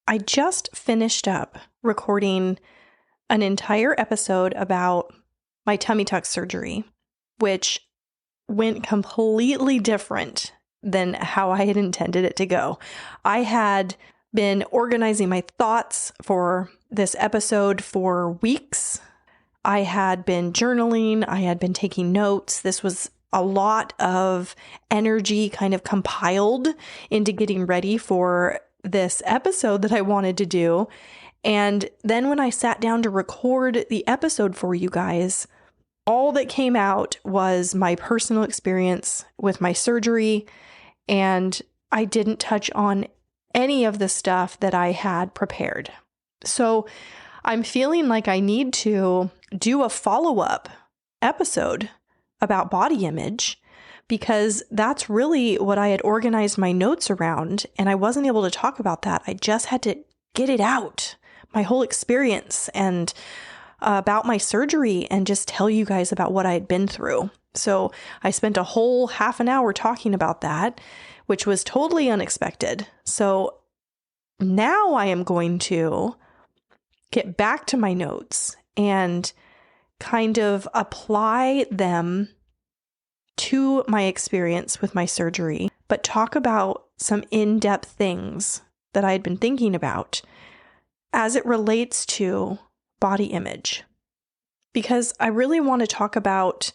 I just finished up recording an entire episode about my tummy tuck surgery, which went completely different than how I had intended it to go. I had been organizing my thoughts for this episode for weeks. I had been journaling. I had been taking notes. This was a lot of energy kind of compiled into getting ready for this episode that I wanted to do. And then when I sat down to record the episode for you guys, all that came out was my personal experience with my surgery, and I didn't touch on any of the stuff that I had prepared. So I'm feeling like I need to do a follow-up episode about body image, because that's really what I had organized my notes around, and I wasn't able to talk about that. I just had to get it out, my whole experience, and about my surgery, and just tell you guys about what I had been through. So I spent a whole half an hour talking about that, which was totally unexpected. So now I am going to get back to my notes and kind of apply them to my experience with my surgery, but talk about some in-depth things that I had been thinking about as it relates to body image. Because I really want to talk about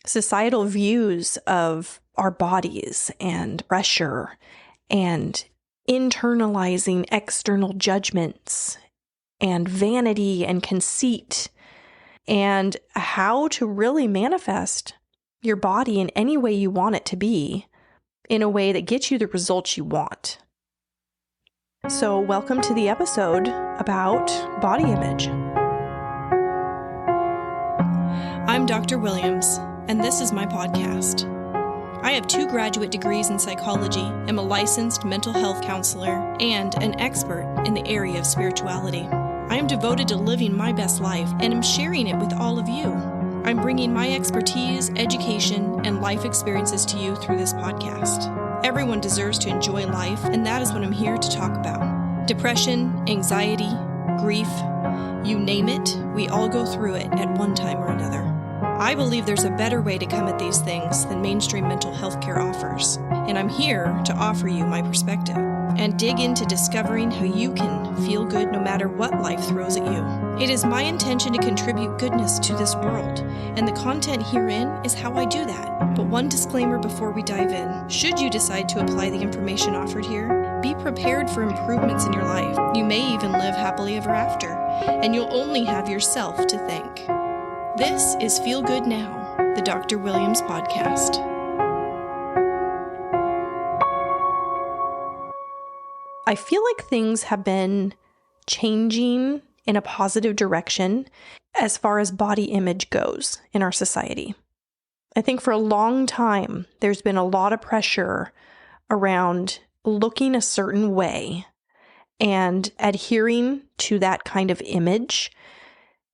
societal views of our bodies and pressure and internalizing external judgments and vanity and conceit, and how to really manifest your body in any way you want it to be, in a way that gets you the results you want. So welcome to the episode about body image. I'm Dr. Williams, and this is my podcast. I have 2 graduate degrees in psychology, am a licensed mental health counselor, and an expert in the area of spirituality. I am devoted to living my best life and am sharing it with all of you. I'm bringing my expertise, education, and life experiences to you through this podcast. Everyone deserves to enjoy life, and that is what I'm here to talk about. Depression, anxiety, grief, you name it, we all go through it at one time or another. I believe there's a better way to come at these things than mainstream mental health care offers, and I'm here to offer you my perspective and dig into discovering how you can feel good no matter what life throws at you. It is my intention to contribute goodness to this world, and the content herein is how I do that. But one disclaimer before we dive in: should you decide to apply the information offered here, be prepared for improvements in your life. You may even live happily ever after, and you'll only have yourself to thank. This is Feel Good Now, the Dr. Williams podcast. I feel like things have been changing in a positive direction as far as body image goes in our society. I think for a long time, there's been a lot of pressure around looking a certain way and adhering to that kind of image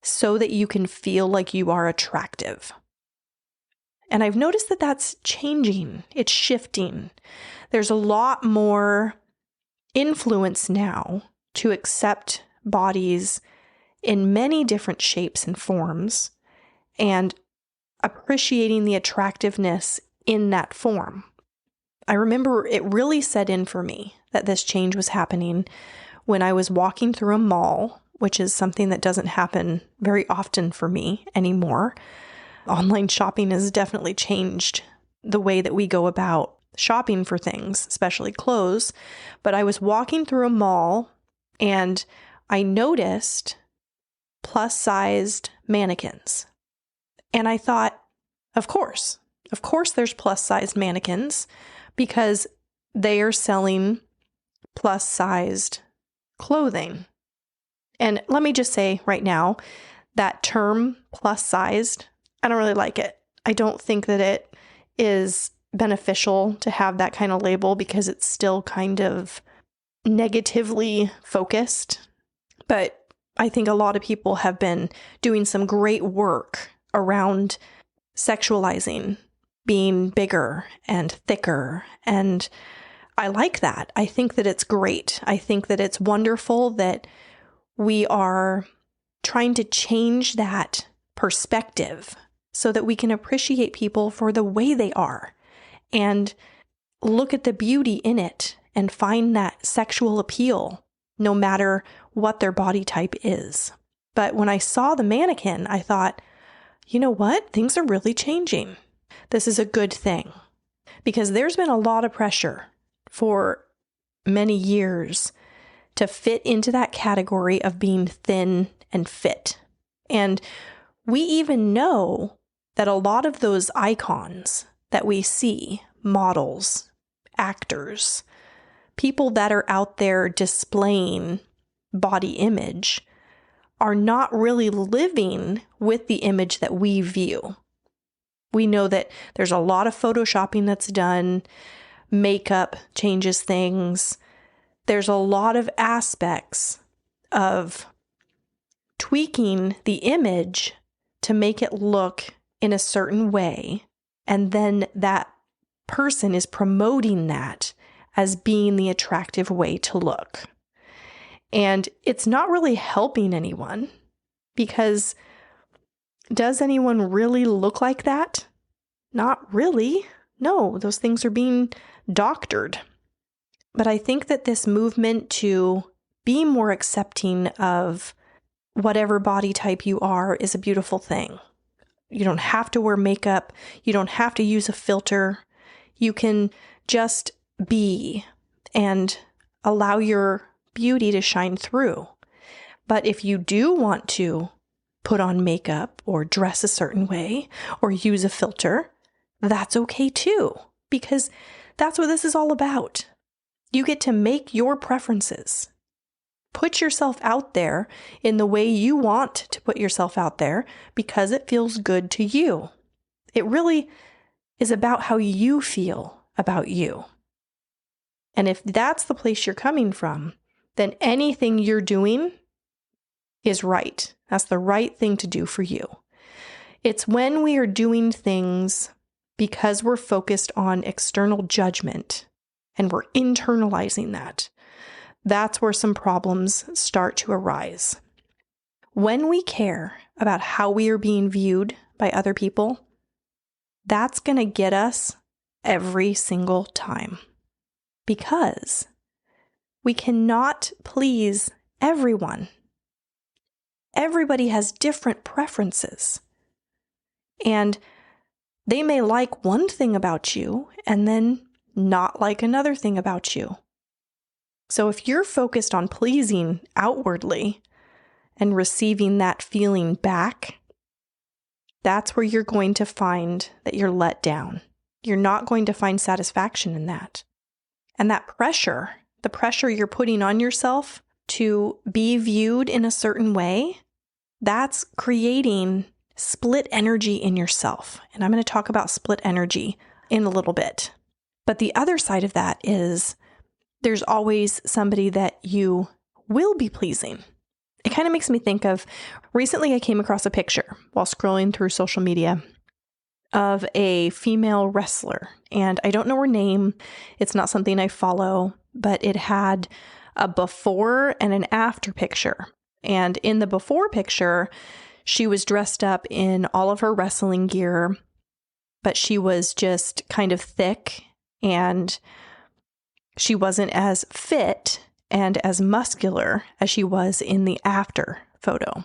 so that you can feel like you are attractive. And I've noticed that that's changing. It's shifting. There's a lot more influence now to accept bodies in many different shapes and forms and appreciating the attractiveness in that form. I remember it really set in for me that this change was happening when I was walking through a mall, which is something that doesn't happen very often for me anymore. Online shopping has definitely changed the way that we go about shopping for things, especially clothes. But I was walking through a mall and I noticed plus-sized mannequins. And I thought, of course there's plus-sized mannequins because they are selling plus-sized clothing. And let me just say right now, that term plus-sized, I don't really like it. I don't think that it is beneficial to have that kind of label because it's still kind of negatively focused. But I think a lot of people have been doing some great work around sexualizing being bigger and thicker and I like that. I think that it's great. I think that it's wonderful that we are trying to change that perspective so that we can appreciate people for the way they are and look at the beauty in it and find that sexual appeal, no matter what their body type is. But when I saw the mannequin, I thought, you know what? Things are really changing. This is a good thing because there's been a lot of pressure for many years to fit into that category of being thin and fit. And we even know that a lot of those icons that we see, models, actors, people that are out there displaying body image, are not really living with the image that we view. We know that there's a lot of photoshopping that's done, makeup changes things. There's a lot of aspects of tweaking the image to make it look in a certain way, and then that person is promoting that as being the attractive way to look. And it's not really helping anyone because does anyone really look like that? Not really. No, those things are being doctored. But I think that this movement to be more accepting of whatever body type you are is a beautiful thing. You don't have to wear makeup. You don't have to use a filter. You can just be and allow your beauty to shine through. But if you do want to put on makeup or dress a certain way or use a filter, that's okay too, because that's what this is all about. You get to make your preferences. Put yourself out there in the way you want to put yourself out there because it feels good to you. It really is about how you feel about you. And if that's the place you're coming from, then anything you're doing is right. That's the right thing to do for you. It's when we are doing things because we're focused on external judgment and we're internalizing that. That's where some problems start to arise. When we care about how we are being viewed by other people, that's going to get us every single time. Because we cannot please everyone. Everybody has different preferences. And they may like one thing about you and then not like another thing about you. So if you're focused on pleasing outwardly and receiving that feeling back, that's where you're going to find that you're let down. You're not going to find satisfaction in that. And that pressure, the pressure you're putting on yourself to be viewed in a certain way, that's creating split energy in yourself. And I'm going to talk about split energy in a little bit. But the other side of that is there's always somebody that you will be pleasing. It kind of makes me think of, recently I came across a picture while scrolling through social media of a female wrestler. And I don't know her name. It's not something I follow, but it had a before and an after picture. And in the before picture, she was dressed up in all of her wrestling gear, but she was just kind of thick and she wasn't as fit and as muscular as she was in the after photo.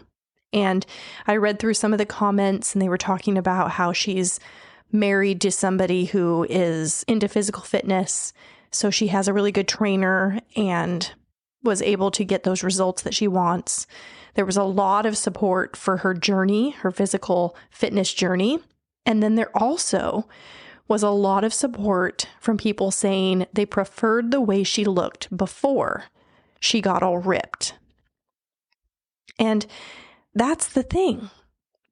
And I read through some of the comments and they were talking about how she's married to somebody who is into physical fitness. So she has a really good trainer and was able to get those results that she wants. There was a lot of support for her journey, her physical fitness journey. And then there also was a lot of support from people saying they preferred the way she looked before she got all ripped. And that's the thing.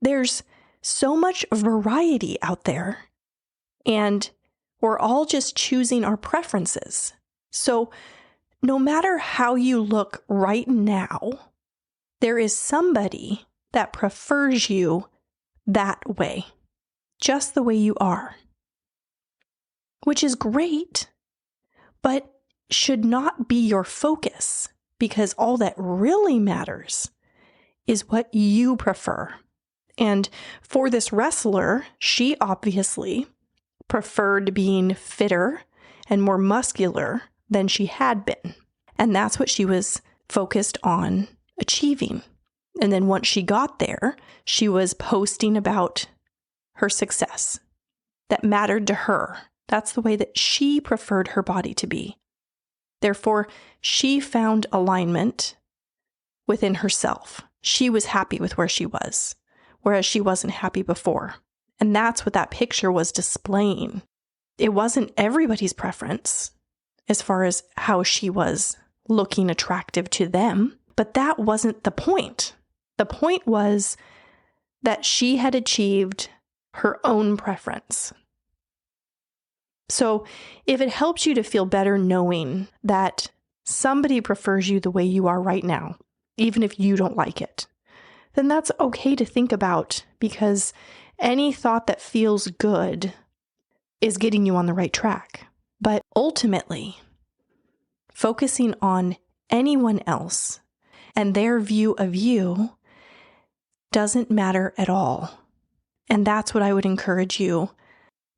There's so much variety out there, and we're all just choosing our preferences. So no matter how you look right now, there is somebody that prefers you that way, just the way you are, which is great. but should not be your focus, because all that really matters is what you prefer. And for this wrestler, she obviously preferred being fitter and more muscular than she had been. And that's what she was focused on achieving. And then once she got there, she was posting about her success that mattered to her. That's the way that she preferred her body to be. Therefore, she found alignment within herself. She was happy with where she was, whereas she wasn't happy before. And that's what that picture was displaying. It wasn't everybody's preference as far as how she was looking attractive to them, but that wasn't the point. The point was that she had achieved her own preference. So if it helps you to feel better knowing that somebody prefers you the way you are right now, even if you don't like it, then that's okay to think about, because any thought that feels good is getting you on the right track. But ultimately, focusing on anyone else and their view of you doesn't matter at all. And that's what I would encourage you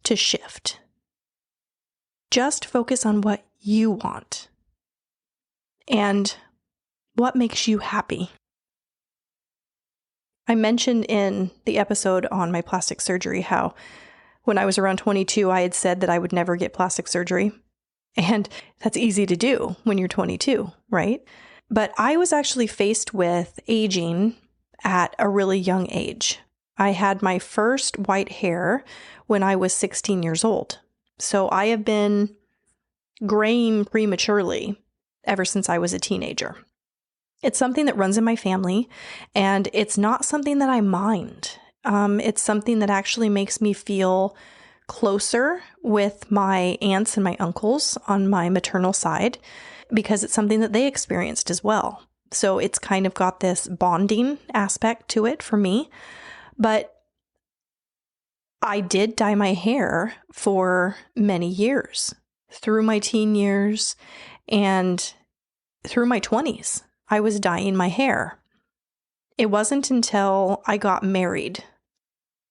to shift. Just focus on what you want and what makes you happy. I mentioned in the episode on my plastic surgery how when I was around 22, I had said that I would never get plastic surgery. And that's easy to do when you're 22, right? But I was actually faced with aging at a really young age. I had my first white hair when I was 16 years old. So I have been graying prematurely ever since I was a teenager. It's something that runs in my family, and it's not something that I mind. It's something that actually makes me feel closer with my aunts and my uncles on my maternal side, because it's something that they experienced as well. So it's kind of got this bonding aspect to it for me. But I did dye my hair for many years, through my teen years and through my 20s. I was dyeing my hair. It wasn't until I got married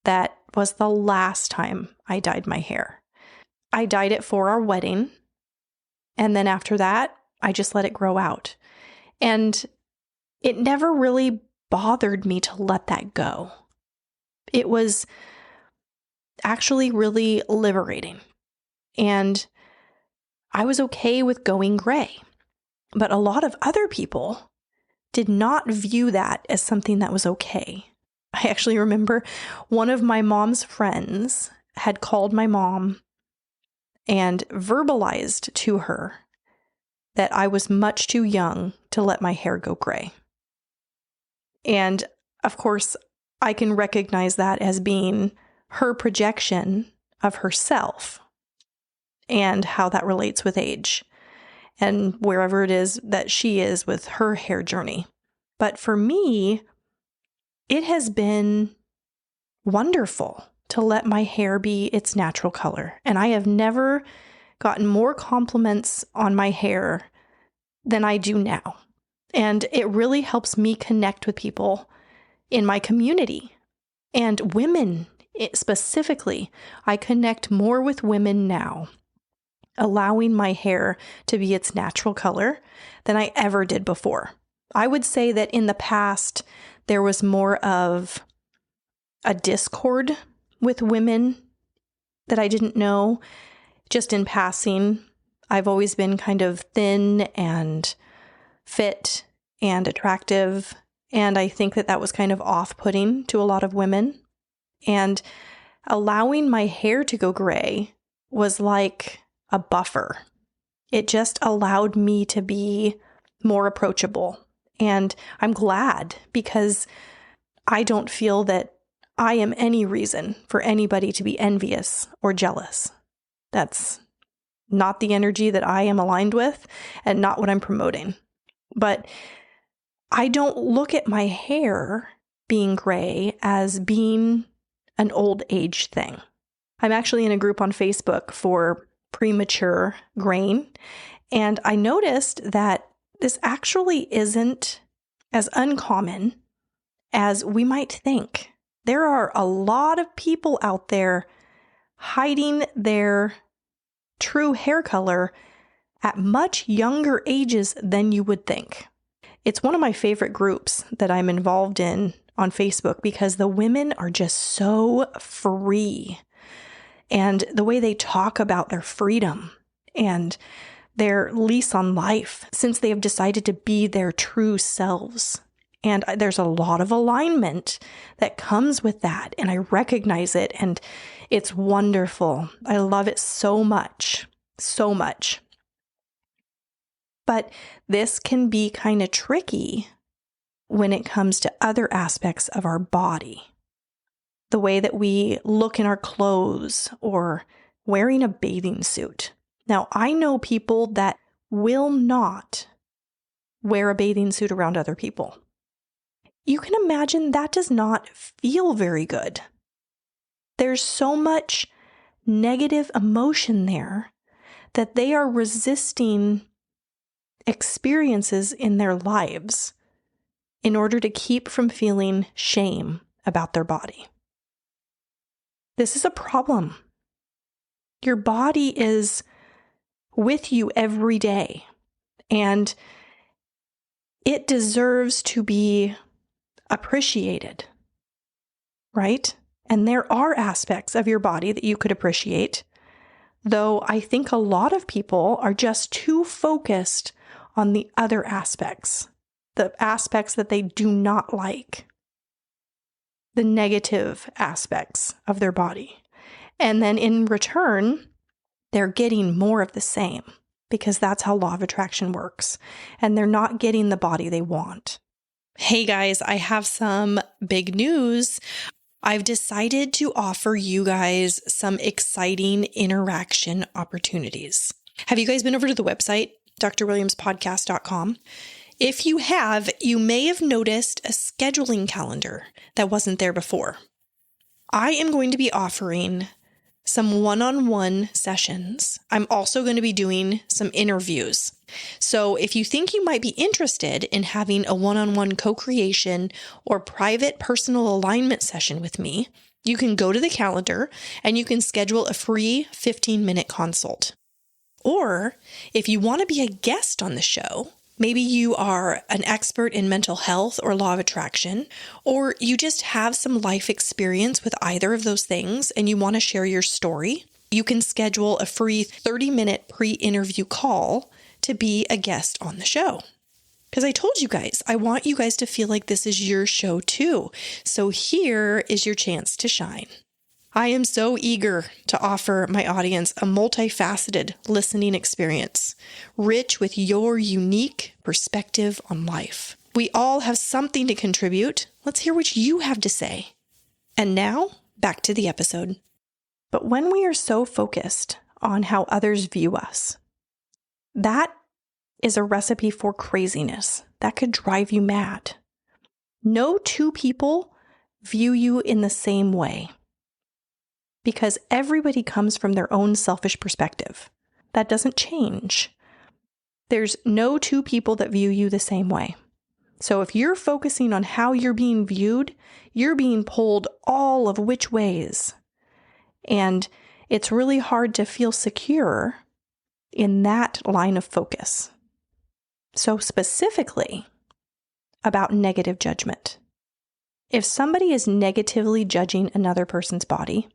that was the last time I dyed my hair. I dyed it for our wedding, and then after that, I just let it grow out. And it never really bothered me to let that go. It was actually really liberating. And I was okay with going gray. But a lot of other people did not view that as something that was okay. I actually remember one of my mom's friends had called my mom and verbalized to her that I was much too young to let my hair go gray. And of course, I can recognize that as being her projection of herself and how that relates with age and wherever it is that she is with her hair journey. But for me, it has been wonderful to let my hair be its natural color. And I have never gotten more compliments on my hair than I do now. And it really helps me connect with people in my community and women specifically. I connect more with women now, allowing my hair to be its natural color than I ever did before. I would say that in the past, there was more of a discord with women that I didn't know. Just in passing, I've always been kind of thin and fit and attractive, and I think that that was kind of off-putting to a lot of women. And allowing my hair to go gray was like a buffer. It just allowed me to be more approachable. And I'm glad, because I don't feel that I am any reason for anybody to be envious or jealous. That's not the energy that I am aligned with and not what I'm promoting. But I don't look at my hair being gray as being an old age thing. I'm actually in a group on Facebook for premature grain. And I noticed that this actually isn't as uncommon as we might think. There are a lot of people out there hiding their true hair color at much younger ages than you would think. It's one of my favorite groups that I'm involved in on Facebook because the women are just so free. And the way they talk about their freedom and their lease on life, since they have decided to be their true selves. And there's a lot of alignment that comes with that. And I recognize it. And it's wonderful. I love it so much, so much. But this can be kind of tricky when it comes to other aspects of our body. The way that we look in our clothes or wearing a bathing suit. Now, I know people that will not wear a bathing suit around other people. You can imagine that does not feel very good. There's so much negative emotion there that they are resisting experiences in their lives in order to keep from feeling shame about their body. This is a problem. Your body is with you every day, and it deserves to be appreciated, right? And there are aspects of your body that you could appreciate, though I think a lot of people are just too focused on the other aspects, the aspects that they do not like, the negative aspects of their body. And then in return, they're getting more of the same because that's how law of attraction works. And they're not getting the body they want. Hey guys, I have some big news. I've decided to offer you guys some exciting interaction opportunities. Have you guys been over to the website, drwilliamspodcast.com? If you have, you may have noticed a scheduling calendar that wasn't there before. I am going to be offering some one-on-one sessions. I'm also going to be doing some interviews. So if you think you might be interested in having a one-on-one co-creation or private personal alignment session with me, you can go to the calendar and you can schedule a free 15-minute consult. Or if you want to be a guest on the show, maybe you are an expert in mental health or law of attraction, or you just have some life experience with either of those things and you want to share your story, you can schedule a free 30-minute pre-interview call to be a guest on the show. Because I told you guys, I want you guys to feel like this is your show too. So here is your chance to shine. I am so eager to offer my audience a multifaceted listening experience, rich with your unique perspective on life. We all have something to contribute. Let's hear what you have to say. And now, back to the episode. But when we are so focused on how others view us, that is a recipe for craziness. That could drive you mad. No two people view you in the same way, because everybody comes from their own selfish perspective. That doesn't change. There's no two people that view you the same way. So if you're focusing on how you're being viewed, you're being pulled all of which ways. And it's really hard to feel secure in that line of focus. So specifically about negative judgment. If somebody is negatively judging another person's body,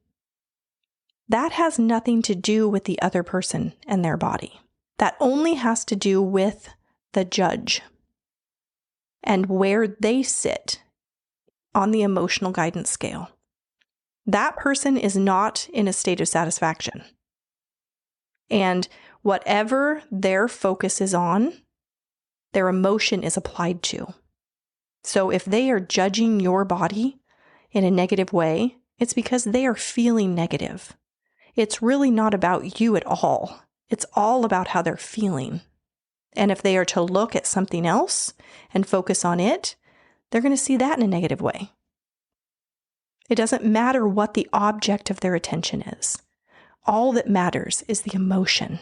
that has nothing to do with the other person and their body. That only has to do with the judge and where they sit on the emotional guidance scale. That person is not in a state of satisfaction. And whatever their focus is on, their emotion is applied to. So if they are judging your body in a negative way, it's because they are feeling negative. It's really not about you at all. It's all about how they're feeling. And if they are to look at something else and focus on it, they're going to see that in a negative way. It doesn't matter what the object of their attention is. All that matters is the emotion.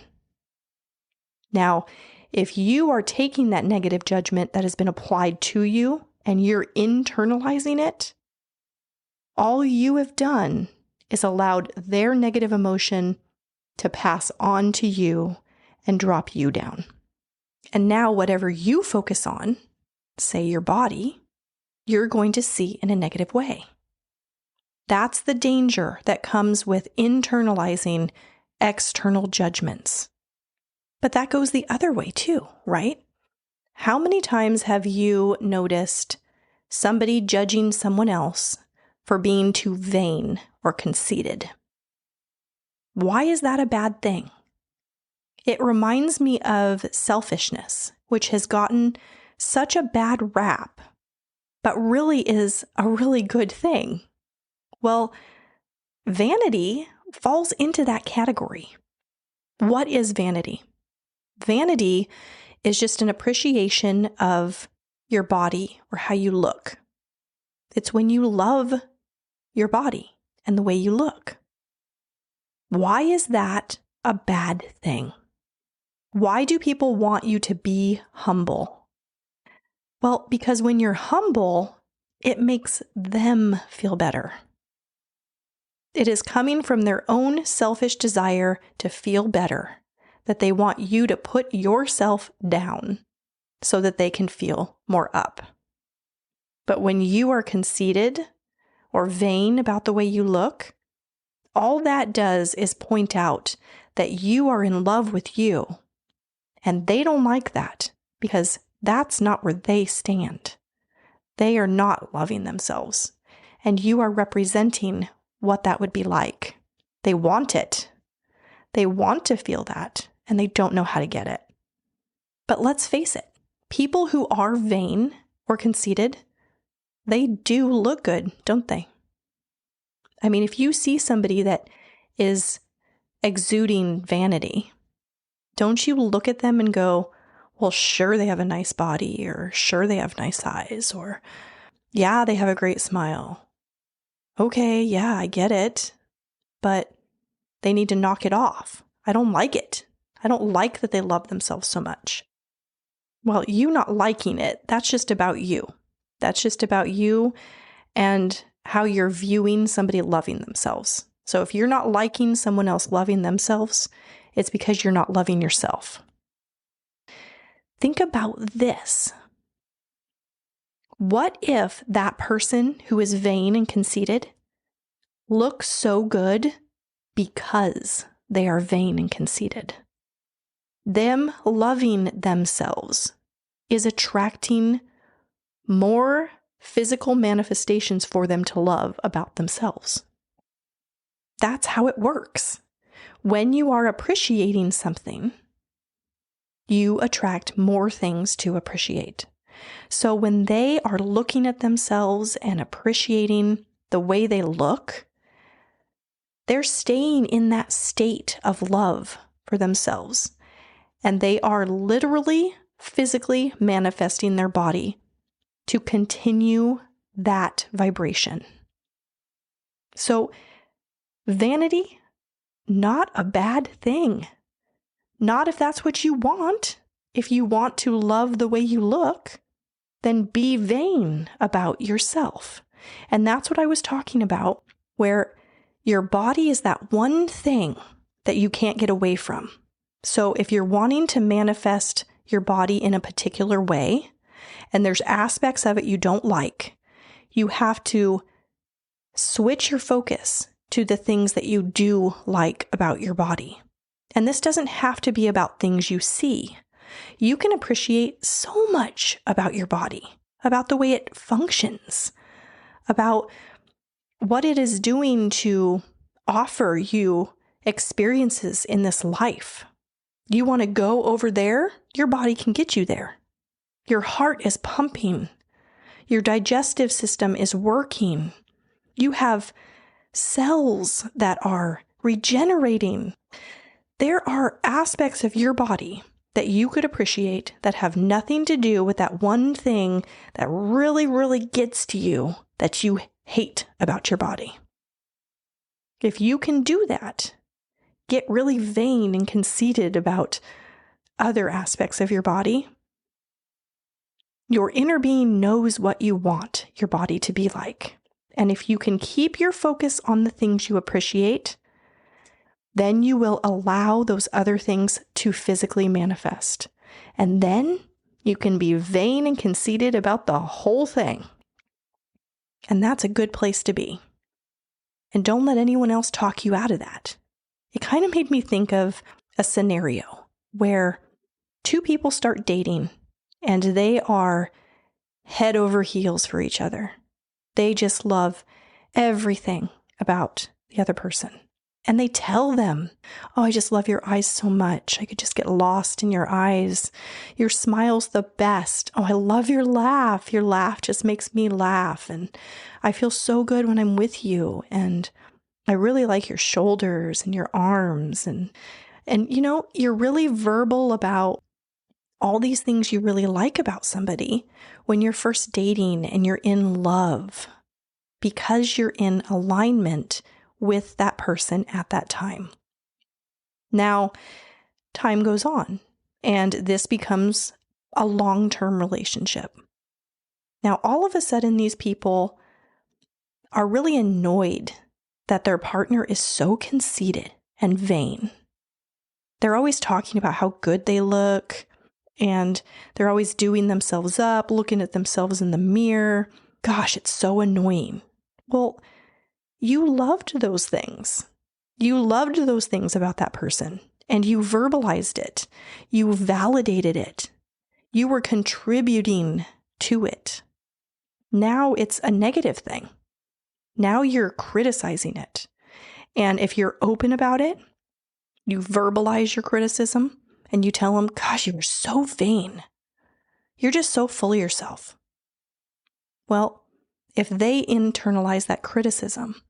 Now, if you are taking that negative judgment that has been applied to you and you're internalizing it, all you have done is allowed their negative emotion to pass on to you and drop you down. And now whatever you focus on, say your body, you're going to see in a negative way. That's the danger that comes with internalizing external judgments. But that goes the other way too, right? How many times have you noticed somebody judging someone else for being too vain or conceited? Why is that a bad thing? It reminds me of selfishness, which has gotten such a bad rap, but really is a really good thing. Well, vanity falls into that category. What is vanity? Vanity is just an appreciation of your body or how you look. It's when you love your body and the way you look. Why is that a bad thing? Why do people want you to be humble? Well, because when you're humble, it makes them feel better. It is coming from their own selfish desire to feel better, that they want you to put yourself down so that they can feel more up. But when you are conceited or vain about the way you look, all that does is point out that you are in love with you. And they don't like that because that's not where they stand. They are not loving themselves. And you are representing what that would be like. They want it. They want to feel that, and they don't know how to get it. But let's face it, people who are vain or conceited, they do look good, don't they? I mean, if you see somebody that is exuding vanity, don't you look at them and go, well, sure, they have a nice body, or sure, they have nice eyes, or yeah, they have a great smile. Okay, yeah, I get it, but they need to knock it off. I don't like it. I don't like that they love themselves so much. Well, you not liking it, that's just about you. That's just about you and how you're viewing somebody loving themselves. So if you're not liking someone else loving themselves, it's because you're not loving yourself. Think about this. What if that person who is vain and conceited looks so good because they are vain and conceited? Them loving themselves is attracting more physical manifestations for them to love about themselves. That's how it works. When you are appreciating something, you attract more things to appreciate. So when they are looking at themselves and appreciating the way they look, they're staying in that state of love for themselves. And they are literally, physically manifesting their body to continue that vibration. So vanity, not a bad thing. Not if that's what you want. If you want to love the way you look, then be vain about yourself. And that's what I was talking about, where your body is that one thing that you can't get away from. So if you're wanting to manifest your body in a particular way, and there's aspects of it you don't like, you have to switch your focus to the things that you do like about your body. And this doesn't have to be about things you see. You can appreciate so much about your body, about the way it functions, about what it is doing to offer you experiences in this life. You want to go over there? Your body can get you there. Your heart is pumping. Your digestive system is working. You have cells that are regenerating. There are aspects of your body that you could appreciate that have nothing to do with that one thing that really, really gets to you that you hate about your body. If you can do that, get really vain and conceited about other aspects of your body. Your inner being knows what you want your body to be like. And if you can keep your focus on the things you appreciate, then you will allow those other things to physically manifest. And then you can be vain and conceited about the whole thing. And that's a good place to be. And don't let anyone else talk you out of that. It kind of made me think of a scenario where two people start dating and they are head over heels for each other. They just love everything about the other person. And they tell them, oh, I just love your eyes so much. I could just get lost in your eyes. Your smile's the best. Oh, I love your laugh. Your laugh just makes me laugh. And I feel so good when I'm with you. And I really like your shoulders and your arms. And you're really verbal about all these things you really like about somebody when you're first dating and you're in love, because you're in alignment with that person at that time. Now, time goes on, and this becomes a long-term relationship. Now, all of a sudden, these people are really annoyed that their partner is so conceited and vain. They're always talking about how good they look, and they're always doing themselves up, looking at themselves in the mirror. Gosh, it's so annoying. Well, you loved those things. You loved those things about that person, and you verbalized it. You validated it. You were contributing to it. Now it's a negative thing. Now you're criticizing it. And if you're open about it, you verbalize your criticism and you tell them, gosh, you were so vain. You're just so full of yourself. Well, if they internalize that criticism,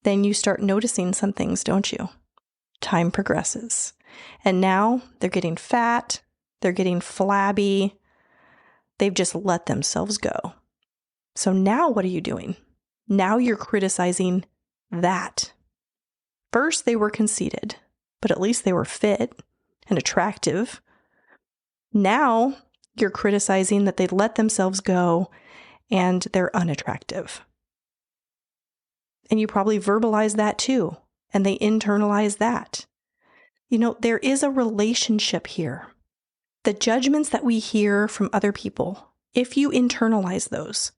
then you start noticing some things, don't you? Time progresses. And now they're getting fat, they're getting flabby, they've just let themselves go. So now what are you doing? Now you're criticizing that. First, they were conceited, but at least they were fit and attractive. Now you're criticizing that they let themselves go and they're unattractive. And you probably verbalize that too, and they internalize that. There is a relationship here. The judgments that we hear from other people, if you internalize those,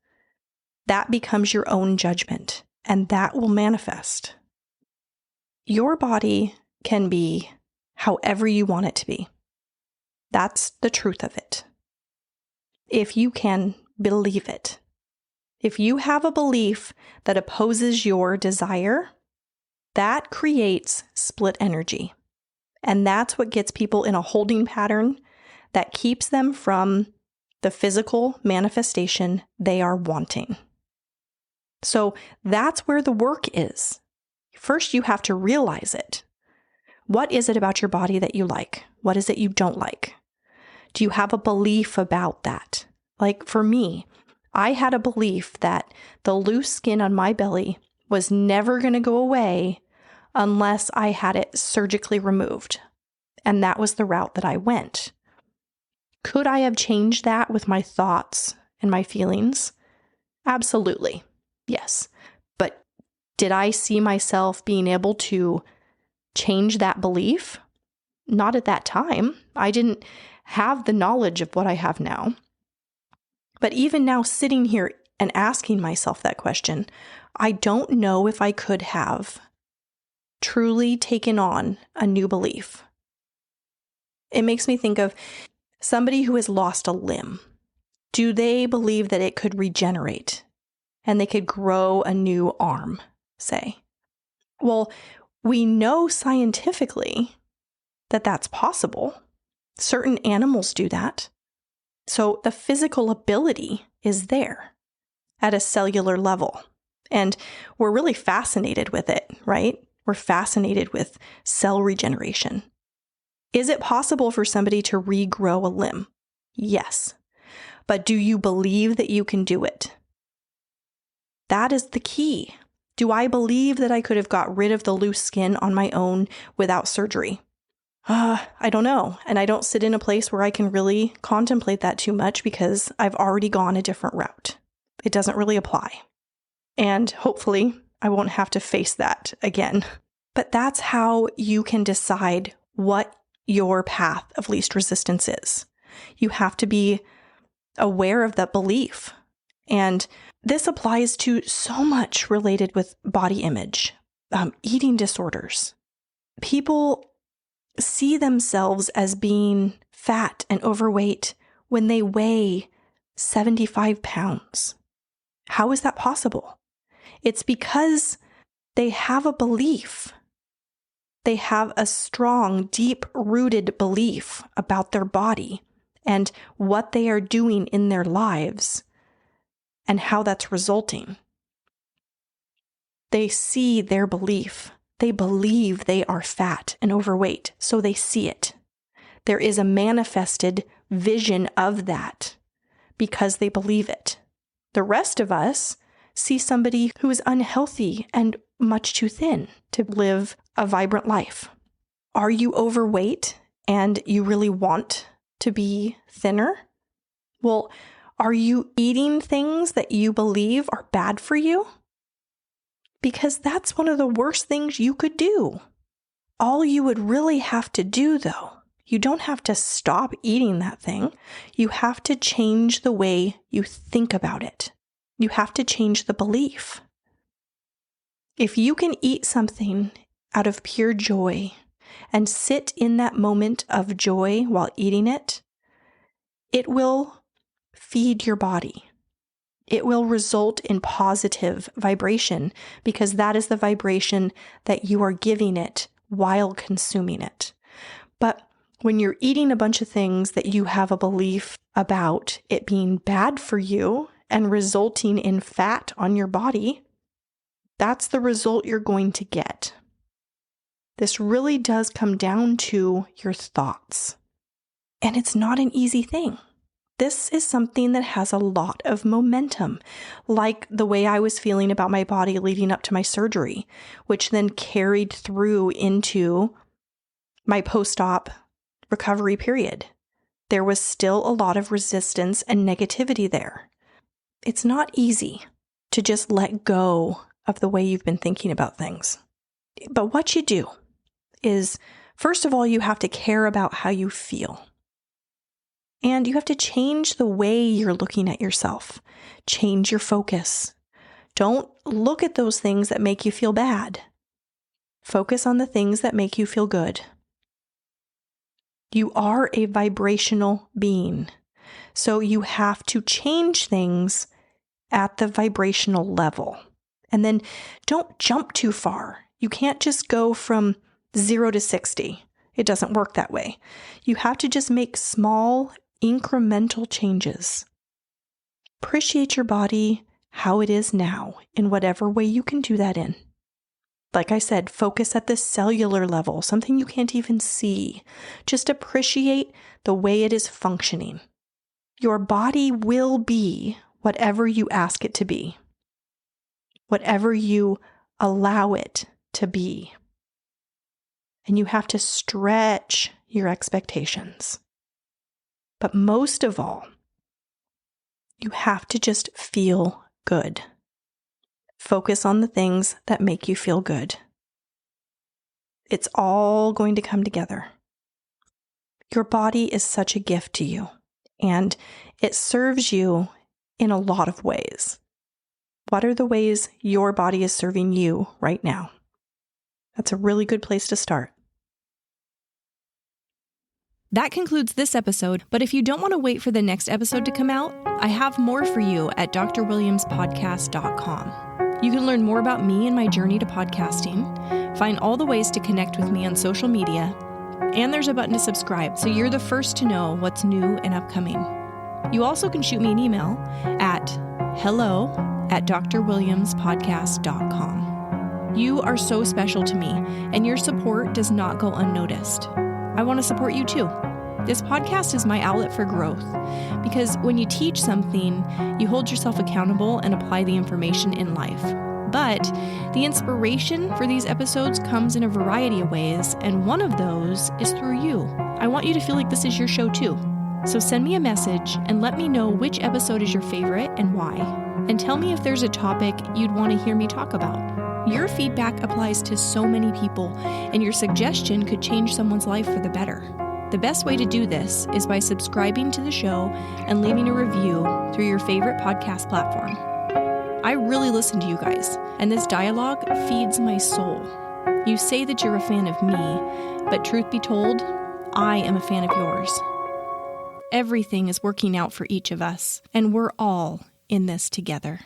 that becomes your own judgment, and that will manifest. Your body can be however you want it to be. That's the truth of it. If you can believe it. If you have a belief that opposes your desire, that creates split energy. And that's what gets people in a holding pattern that keeps them from the physical manifestation they are wanting. So that's where the work is. First, you have to realize it. What is it about your body that you like? What is it you don't like? Do you have a belief about that? Like for me, I had a belief that the loose skin on my belly was never going to go away unless I had it surgically removed. And that was the route that I went. Could I have changed that with my thoughts and my feelings? Absolutely. Yes. But did I see myself being able to change that belief? Not at that time. I didn't have the knowledge of what I have now. But even now, sitting here and asking myself that question, I don't know if I could have truly taken on a new belief. It makes me think of somebody who has lost a limb. Do they believe that it could regenerate and they could grow a new arm, say? Well, we know scientifically that that's possible. Certain animals do that. So the physical ability is there at a cellular level. And we're really fascinated with it, right? We're fascinated with cell regeneration. Is it possible for somebody to regrow a limb? Yes. But do you believe that you can do it? That is the key. Do I believe that I could have got rid of the loose skin on my own without surgery? I don't know. And I don't sit in a place where I can really contemplate that too much because I've already gone a different route. It doesn't really apply. And hopefully I won't have to face that again. But that's how you can decide what your path of least resistance is. You have to be aware of that belief. And this applies to so much related with body image, eating disorders. People see themselves as being fat and overweight when they weigh 75 pounds. How is that possible? It's because they have a belief. They have a strong, deep-rooted belief about their body and what they are doing in their lives and how that's resulting. They see their belief. They believe they are fat and overweight, so they see it. There is a manifested vision of that because they believe it. The rest of us see somebody who is unhealthy and much too thin to live a vibrant life. Are you overweight and you really want to be thinner? Well, are you eating things that you believe are bad for you? Because that's one of the worst things you could do. All you would really have to do, though, you don't have to stop eating that thing. You have to change the way you think about it. You have to change the belief. If you can eat something out of pure joy and sit in that moment of joy while eating it, it will feed your body. It will result in positive vibration because that is the vibration that you are giving it while consuming it. But when you're eating a bunch of things that you have a belief about it being bad for you and resulting in fat on your body, that's the result you're going to get. This really does come down to your thoughts. And it's not an easy thing. This is something that has a lot of momentum, like the way I was feeling about my body leading up to my surgery, which then carried through into my post-op recovery period. There was still a lot of resistance and negativity there. It's not easy to just let go of the way you've been thinking about things. But what you do is, first of all, you have to care about how you feel. And you have to change the way you're looking at yourself. Change your focus. Don't look at those things that make you feel bad. Focus on the things that make you feel good. You are a vibrational being, so you have to change things at the vibrational level. And then don't jump too far. You can't just go from 0 to 60. It doesn't work that way. You have to just make small, incremental changes. Appreciate your body how it is now in whatever way you can do that in. Like I said, focus at the cellular level, something you can't even see. Just appreciate the way it is functioning. Your body will be whatever you ask it to be, whatever you allow it to be. And you have to stretch your expectations. But most of all, you have to just feel good. Focus on the things that make you feel good. It's all going to come together. Your body is such a gift to you, and it serves you in a lot of ways. What are the ways your body is serving you right now? That's a really good place to start. That concludes this episode, but if you don't want to wait for the next episode to come out, I have more for you at drwilliamspodcast.com. You can learn more about me and my journey to podcasting, find all the ways to connect with me on social media, and there's a button to subscribe so you're the first to know what's new and upcoming. You also can shoot me an email at hello@drwilliamspodcast.com. You are so special to me, and your support does not go unnoticed. I want to support you too. This podcast is my outlet for growth because when you teach something, you hold yourself accountable and apply the information in life. But the inspiration for these episodes comes in a variety of ways, and one of those is through you. I want you to feel like this is your show too. So send me a message and let me know which episode is your favorite and why. And tell me if there's a topic you'd want to hear me talk about. Your feedback applies to so many people, and your suggestion could change someone's life for the better. The best way to do this is by subscribing to the show and leaving a review through your favorite podcast platform. I really listen to you guys, and this dialogue feeds my soul. You say that you're a fan of me, but truth be told, I am a fan of yours. Everything is working out for each of us, and we're all in this together.